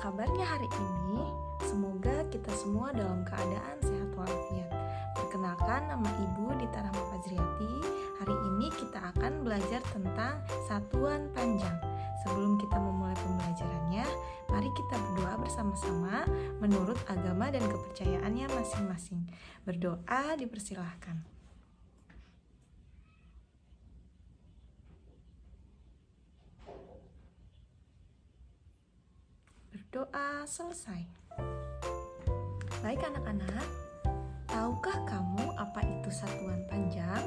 kabarnya hari ini? Semoga kita semua dalam keadaan sehat walafiat. Perkenalkan, nama Ibu Dita Rahma Fajriati. Hari ini kita akan belajar tentang satuan panjang. Sebelum kita memulai pembelajarannya, mari kita berdoa bersama-sama menurut agama dan kepercayaannya masing-masing. Berdoa dipersilahkan. Berdoa selesai. Baik anak-anak, tahukah kamu apa itu satuan panjang?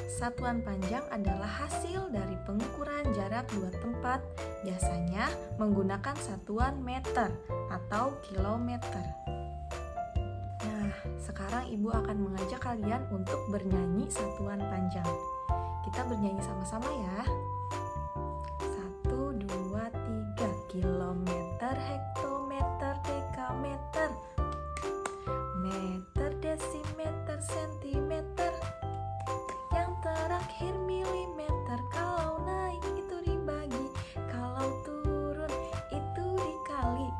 Satuan panjang adalah hasil dari pengukuran jarak dua tempat, biasanya menggunakan satuan meter atau kilometer. Nah, sekarang Ibu akan mengajak kalian untuk bernyanyi satuan panjang. Kita bernyanyi sama-sama ya. 1, 2, 3. Kilometer, hektometer, dekameter, meter, desimeter, sentimeter, yang terakhir milimeter. Kalau naik itu dibagi, kalau turun itu dikali.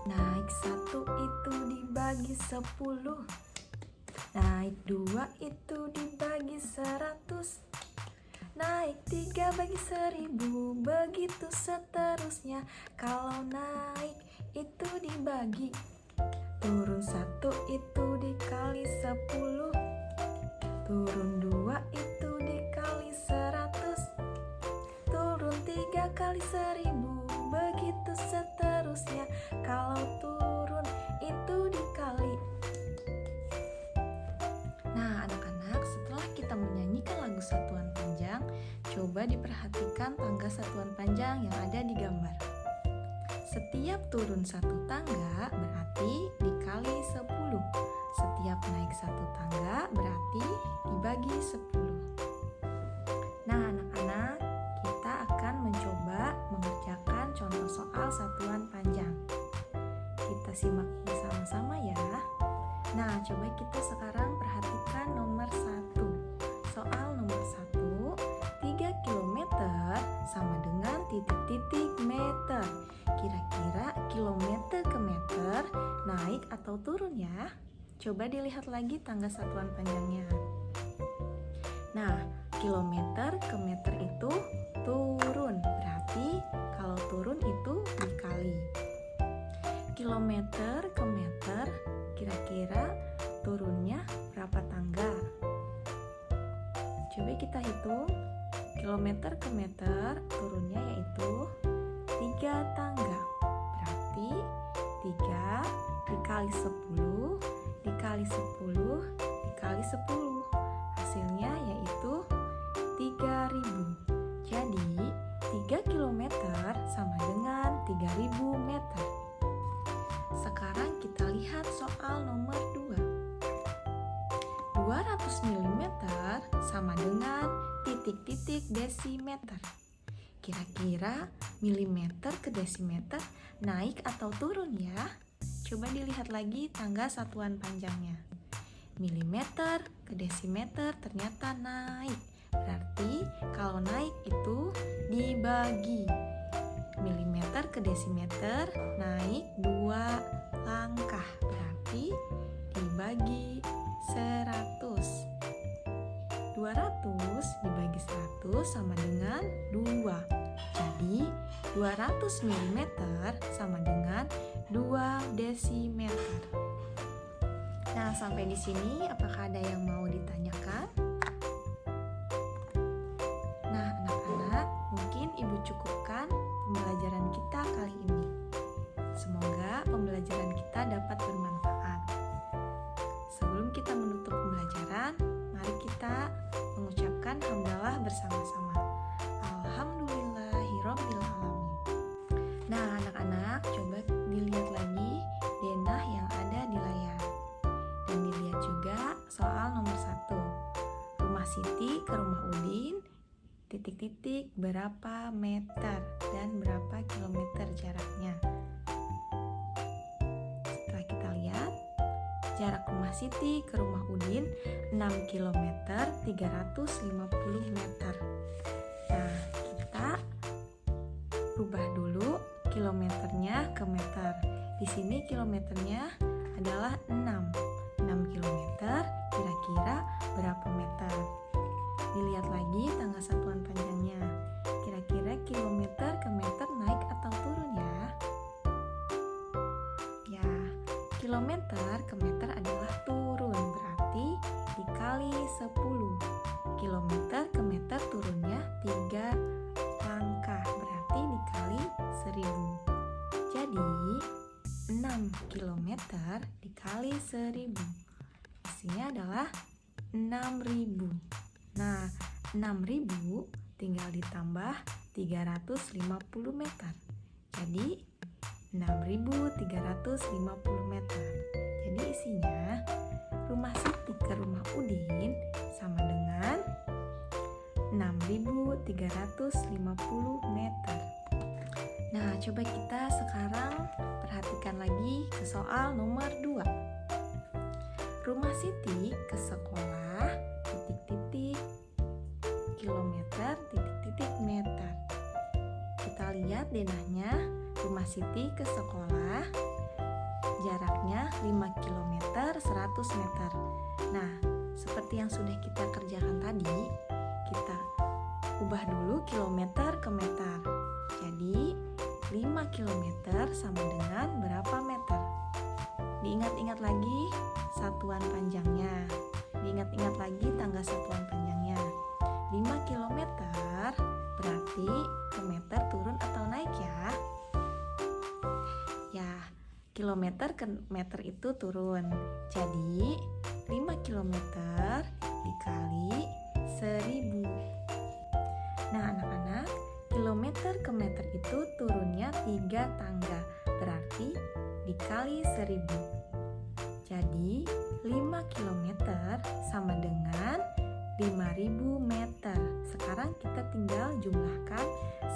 Naik 1 itu dibagi 10, naik 2 itu dibagi 100, naik 3 bagi 1000, begitu seterusnya. Kalau naik itu dibagi, turun 1 itu dikali 10, turun 2 itu dikali 100, turun 3 kali 1000, begitu seterusnya. Kalau turun itu dikali. Nah, anak-anak, setelah kita menyanyikan lagu satuan panjang, coba diperhatikan tangga satuan panjang yang ada di gambar. Setiap turun 1 tangga berarti dikali 10. Setiap naik 1 tangga berarti dibagi 10. Nah, anak-anak, kita akan mencoba mengerjakan contoh soal satuan panjang. Kita simak bersama-sama ya. Nah, coba kita sekarang perhatikan nomor 1. Soal nomor 1, 3 km sama dengan titik-titik meter. Kira-kira kilometer ke meter naik atau turun ya? Coba dilihat lagi tangga satuan panjangnya. Nah, kilometer ke meter itu turun. Berarti kalau turun itu dikali. Kilometer ke meter, kira-kira turunnya berapa tangga? Coba kita hitung. Kilometer ke meter turunnya yaitu 3 tangga. Berarti 3 dikali 10 dikali 10 dikali 10. Hasilnya yaitu 3000. Jadi 3 km sama dengan 3000 meter. Sekarang kita lihat soal nomor 2. 200 mm sama dengan titik-titik desimeter. Kira-kira milimeter ke desimeter naik atau turun ya? Coba dilihat lagi tangga satuan panjangnya. Milimeter ke desimeter ternyata naik. Berarti kalau naik itu dibagi. Milimeter ke desimeter naik 2 langkah. Berarti dibagi 100. 200 dibagi 100 sama dengan 2. Jadi 200 mm sama dengan 2 desimeter. Nah, sampai di sini apakah ada yang mau ditanyakan? Nah, anak-anak, mungkin Ibu cukupkan pembelajaran kita kali ini. Semoga pembelajaran kita dapat bermanfaat. Sebelum kita menutup pembelajaran, mari kita mengucapkan hamdalah bersama-sama. Alhamdulillahirabbil alamin. Nah, anak-anak, coba dilihat lagi denah yang ada di layar. Dan dilihat juga soal nomor 1. Rumah Siti ke rumah Udin, titik-titik berapa meter dan berapa kilometer jaraknya. Setelah kita lihat, jarak rumah Siti ke rumah Udin 6 km 350 meter. Nah, kita rubah dulu kilometernya ke meter. Di sini kilometernya adalah 6 kilometer, kira-kira berapa meter? Dilihat lagi tangga satuan panjangnya. Kira-kira kilometer ke meter naik atau turun ya? Ya, kilometer ke meter adalah turun, berarti dikali 10. Kilometer ke meter turunnya 3 langkah, berarti dikali 1000. Jadi 6 kilometer dikali 1000. Isinya adalah 6000. Nah, 6000 tinggal ditambah 350 meter. Jadi 6350 meter. Jadi isinya rumah Siti ke rumah Udin sama dengan 6350 meter. Nah, coba kita sekarang perhatikan lagi ke soal nomor 2. Rumah Siti ke sekolah titik-titik kilometer titik-titik meter. Kita lihat denahnya, rumah Siti ke sekolah jaraknya 5 km 100 meter. Nah, seperti yang sudah kita kerjakan tadi, kita ubah dulu kilometer ke meter. Jadi 5 km sama dengan berapa meter? Diingat-ingat lagi satuan panjangnya. Diingat-ingat lagi tangga satuan panjangnya. 5 km berarti ke meter turun atau naik ya? Ya, kilometer ke meter itu turun. Jadi 5 km dikali 1000. Nah, anak-anak, kilometer ke meter itu turunnya 3 tangga, berarti dikali 1000. Jadi 5 km sama dengan 5000 meter. Sekarang kita tinggal jumlahkan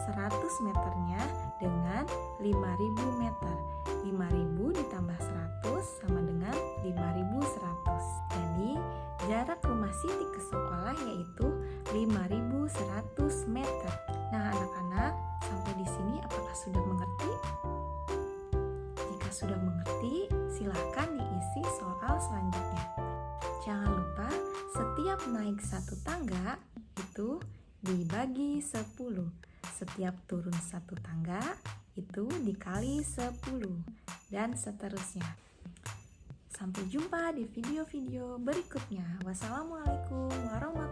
100 meternya dengan 5000 meter. 5000 ditambah 100 sama dengan 5100. Jadi jarak rumah Siti ke sekolah yaitu 5100 meter. Nah, anak-anak, sampai di sini apakah sudah mengerti? Jika sudah mengerti, silakan diisi soal selanjutnya. Jangan lupa setiap naik satu tangga itu dibagi 10. Setiap turun satu tangga itu dikali 10 dan seterusnya. Sampai jumpa di video-video berikutnya. Wassalamualaikum warahmatullahi wabarakatuh.